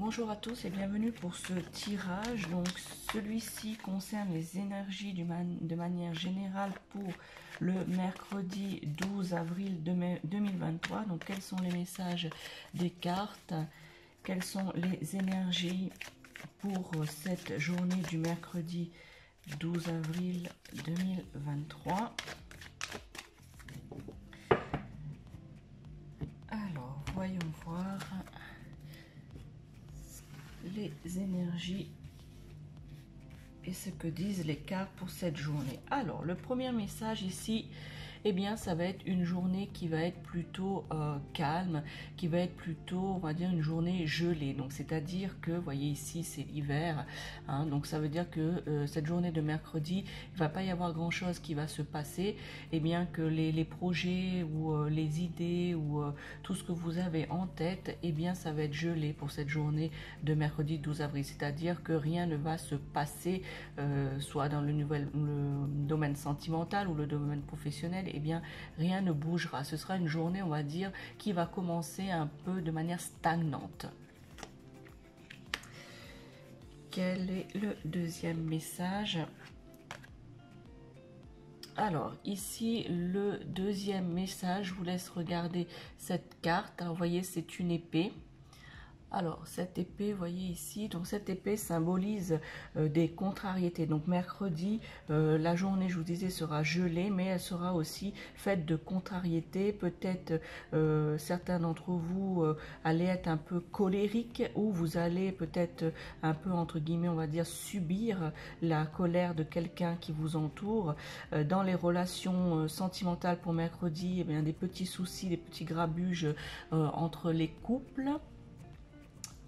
Bonjour à tous et bienvenue pour ce tirage. Donc celui-ci concerne les énergies de manière générale pour le mercredi 12 avril 2023. Donc quels sont les messages des cartes? Quelles sont les énergies pour cette journée du mercredi 12 avril 2023? Alors, voyons voir les énergies et ce que disent les cartes pour cette journée. Alors, le premier message ici, eh bien, ça va être une journée qui va être plutôt calme, qui va être plutôt, on va dire, une journée gelée. Donc, c'est-à-dire que, vous voyez ici, c'est l'hiver. Hein, donc, ça veut dire que cette journée de mercredi, il ne va pas y avoir grand-chose qui va se passer. Eh bien, que les projets ou les idées ou tout ce que vous avez en tête, eh bien, ça va être gelé pour cette journée de mercredi 12 avril. C'est-à-dire que rien ne va se passer, soit dans le domaine sentimental ou le domaine professionnel. Eh bien, rien ne bougera. Ce sera une journée, on va dire, qui va commencer un peu de manière stagnante. Quel est le deuxième message? Alors, ici, le deuxième message, je vous laisse regarder cette carte. Alors, vous voyez, c'est une épée. Alors, cette épée, vous voyez ici, donc cette épée symbolise des contrariétés. Donc, mercredi, la journée, je vous disais, sera gelée, mais elle sera aussi faite de contrariétés. Peut-être certains d'entre vous allez être un peu colériques ou vous allez peut-être un peu, entre guillemets, on va dire, subir la colère de quelqu'un qui vous entoure. Dans les relations sentimentales pour mercredi, eh bien, des petits soucis, des petits grabuges entre les couples.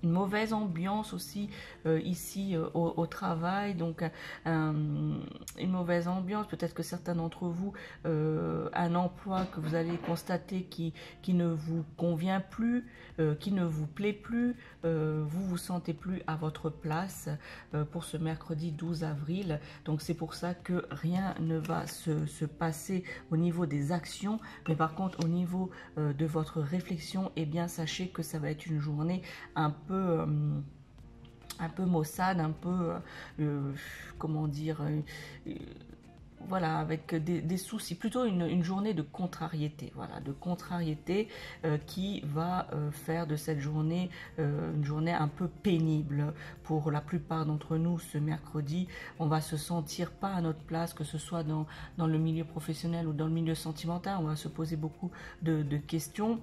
Une mauvaise ambiance aussi ici au travail, donc une mauvaise ambiance, peut-être que certains d'entre vous, un emploi que vous allez constater qui ne vous convient plus, qui ne vous plaît plus, vous vous sentez plus à votre place pour ce mercredi 12 avril, donc c'est pour ça que rien ne va se passer au niveau des actions, mais par contre au niveau de votre réflexion, eh bien sachez que ça va être une journée un peu maussade, un peu comment dire, voilà, avec des soucis, plutôt une journée de contrariété, voilà, de contrariété qui va faire de cette journée une journée un peu pénible pour la plupart d'entre nous. Ce mercredi, on va se sentir pas à notre place, que ce soit dans le milieu professionnel ou dans le milieu sentimental. On va se poser beaucoup de questions.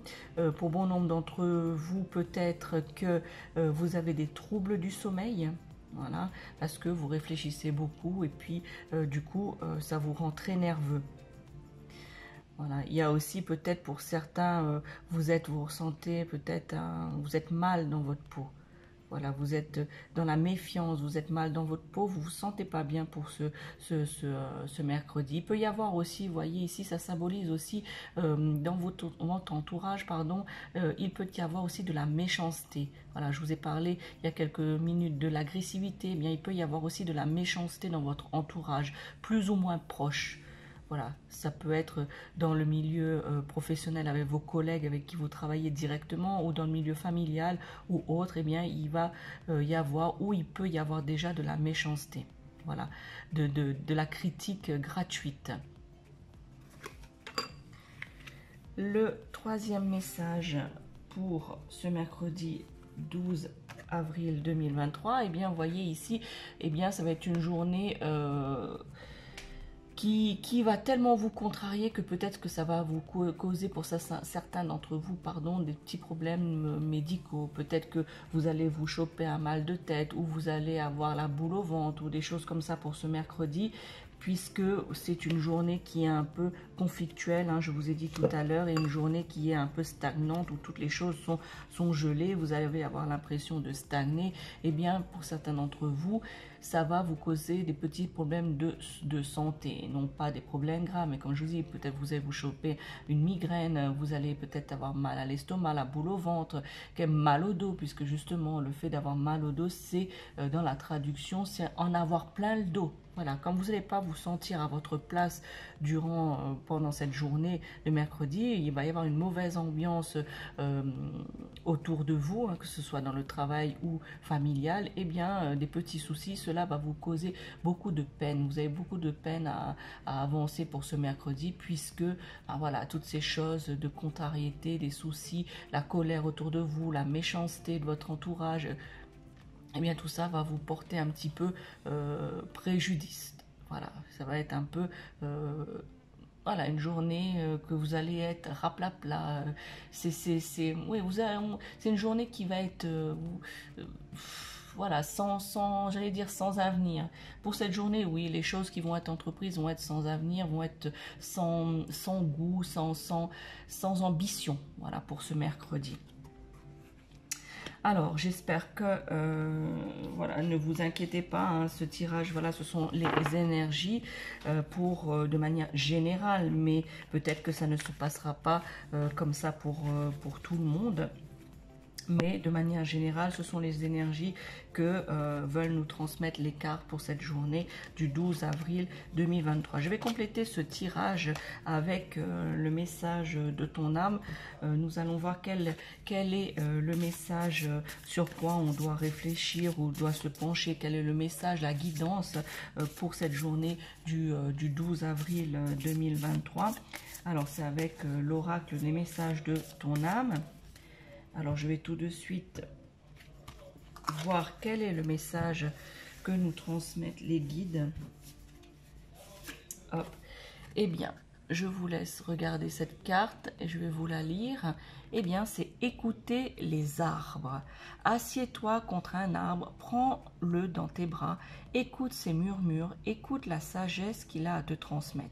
Pour bon nombre d'entre vous, peut-être que vous avez des troubles du sommeil. Voilà, parce que vous réfléchissez beaucoup et puis du coup ça vous rend très nerveux. Voilà, il y a aussi peut-être pour certains, vous ressentez peut-être, vous êtes mal dans votre peau. Voilà, vous êtes dans la méfiance, vous êtes mal dans votre peau, vous ne vous sentez pas bien pour ce mercredi. Il peut y avoir aussi, vous voyez ici, ça symbolise aussi dans votre entourage, pardon, il peut y avoir aussi de la méchanceté. Voilà, je vous ai parlé il y a quelques minutes de l'agressivité, eh bien il peut y avoir aussi de la méchanceté dans votre entourage, plus ou moins proche. Voilà, ça peut être dans le milieu professionnel avec vos collègues avec qui vous travaillez directement ou dans le milieu familial ou autre, eh bien il va y avoir ou il peut y avoir déjà de la méchanceté, voilà, de la critique gratuite. Le troisième message pour ce mercredi 12 avril 2023, eh bien vous voyez ici, eh bien ça va être une journée qui va tellement vous contrarier que peut-être que ça va vous causer pour certains d'entre vous, pardon, des petits problèmes médicaux. Peut-être que vous allez vous choper un mal de tête ou vous allez avoir la boule au ventre ou des choses comme ça pour ce mercredi, puisque c'est une journée qui est un peu conflictuelle, hein, je vous ai dit tout à l'heure, et une journée qui est un peu stagnante, où toutes les choses sont gelées, vous allez avoir l'impression de stagner. Eh bien, pour certains d'entre vous, ça va vous causer des petits problèmes de santé, non pas des problèmes graves, mais comme je vous dis, peut-être vous allez vous choper une migraine, vous allez peut-être avoir mal à l'estomac, la boule au ventre, mal au dos, puisque justement, le fait d'avoir mal au dos, c'est, dans la traduction, c'est en avoir plein le dos. Voilà, comme vous n'allez pas vous sentir à votre place durant pendant cette journée de mercredi, il va y avoir une mauvaise ambiance autour de vous, hein, que ce soit dans le travail ou familial, et bien des petits soucis, cela va vous causer beaucoup de peine. Vous avez beaucoup de peine à avancer pour ce mercredi, puisque ben voilà, toutes ces choses de contrariété, des soucis, la colère autour de vous, la méchanceté de votre entourage, et bien tout ça va vous porter un petit peu préjudice. Voilà, ça va être un peu voilà, une journée que vous allez être raplapla. Oui, c'est une journée qui va être voilà, j'allais dire sans avenir. Pour cette journée, oui, les choses qui vont être entreprises vont être sans avenir, vont être sans goût, sans ambition. Voilà, pour ce mercredi. Alors, j'espère que, voilà, ne vous inquiétez pas, hein, ce tirage, voilà, ce sont les énergies de manière générale, mais peut-être que ça ne se passera pas comme ça pour tout le monde. Mais de manière générale, ce sont les énergies que veulent nous transmettre les cartes pour cette journée du 12 avril 2023. Je vais compléter ce tirage avec le message de ton âme. Nous allons voir quel est le message, sur quoi on doit réfléchir ou doit se pencher, quel est le message, la guidance pour cette journée du 12 avril 2023. Alors, c'est avec l'oracle des messages de ton âme. Alors, je vais tout de suite voir quel est le message que nous transmettent les guides. Hop. Eh bien, je vous laisse regarder cette carte et je vais vous la lire. Eh bien, c'est écouter les arbres. Assieds-toi contre un arbre, prends-le dans tes bras, écoute ses murmures, écoute la sagesse qu'il a à te transmettre.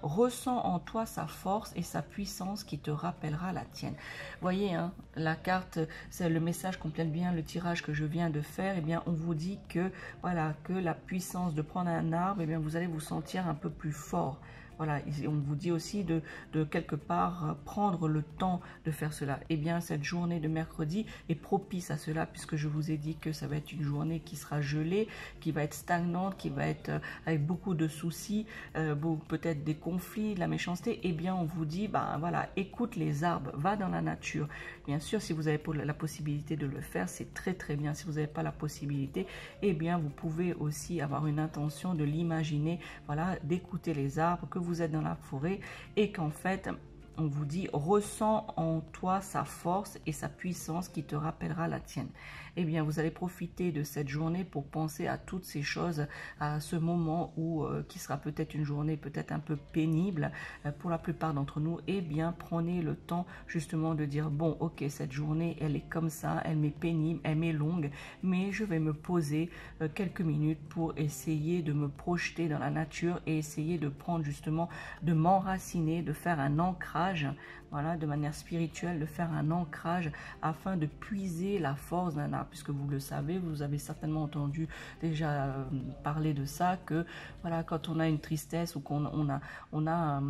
Ressens en toi sa force et sa puissance qui te rappellera la tienne. Voyez, hein, la carte, c'est le message complète bien le tirage que je viens de faire. Eh bien, on vous dit que voilà, que la puissance de prendre un arbre, eh bien, vous allez vous sentir un peu plus fort. Voilà, on vous dit aussi de quelque part prendre le temps de faire cela. Eh bien, cette journée de mercredi est propice à cela, puisque je vous ai dit que ça va être une journée qui sera gelée, qui va être stagnante, qui va être avec beaucoup de soucis, peut-être des conflits, de la méchanceté. Eh bien, on vous dit, ben voilà, écoute les arbres, va dans la nature. Bien sûr, si vous avez la possibilité de le faire, c'est très très bien. Si vous n'avez pas la possibilité, eh bien, vous pouvez aussi avoir une intention de l'imaginer, voilà, d'écouter les arbres, que vous êtes dans la forêt et qu'en fait, on vous dit, ressens en toi sa force et sa puissance qui te rappellera la tienne. Eh bien, vous allez profiter de cette journée pour penser à toutes ces choses, à ce moment où, qui sera peut-être une journée peut-être un peu pénible pour la plupart d'entre nous. Eh bien, prenez le temps justement de dire, bon, ok, cette journée, elle est comme ça, elle m'est pénible, elle m'est longue, mais je vais me poser quelques minutes pour essayer de me projeter dans la nature et essayer de prendre justement, de m'enraciner, de faire un ancrage, voilà, de manière spirituelle, de faire un ancrage afin de puiser la force d'un arbre, puisque vous le savez, vous avez certainement entendu déjà parler de ça, que voilà, quand on a une tristesse ou qu'on a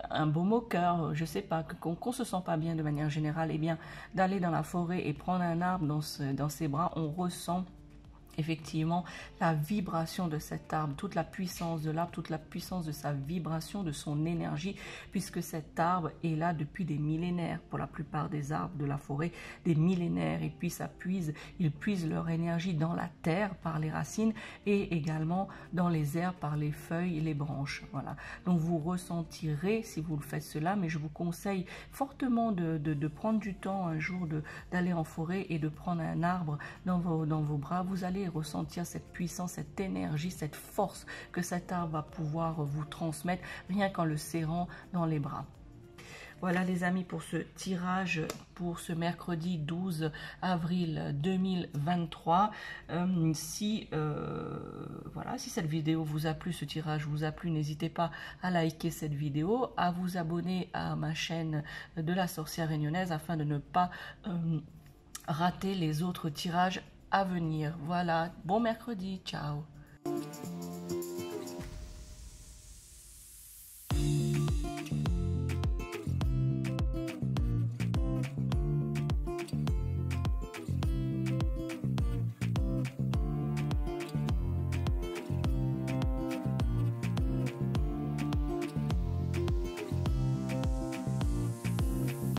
un baume au cœur, je sais pas, qu'on se sent pas bien de manière générale, eh bien, d'aller dans la forêt et prendre un arbre dans ses bras, on ressent effectivement la vibration de cet arbre, toute la puissance de l'arbre, toute la puissance de sa vibration, de son énergie, puisque cet arbre est là depuis des millénaires, pour la plupart des arbres de la forêt, des millénaires, et puis ils puisent leur énergie dans la terre par les racines et également dans les airs par les feuilles et les branches. Voilà. Donc vous ressentirez si vous le faites cela, mais je vous conseille fortement de prendre du temps un jour d'aller en forêt et de prendre un arbre dans vos bras. Vous allez ressentir cette puissance, cette énergie, cette force que cet arbre va pouvoir vous transmettre rien qu'en le serrant dans les bras. Voilà les amis pour ce tirage pour ce mercredi 12 avril 2023. Si cette vidéo vous a plu, ce tirage vous a plu, n'hésitez pas à liker cette vidéo, à vous abonner à ma chaîne de la sorcière réunionnaise afin de ne pas rater les autres tirages à venir. Voilà, bon mercredi, ciao.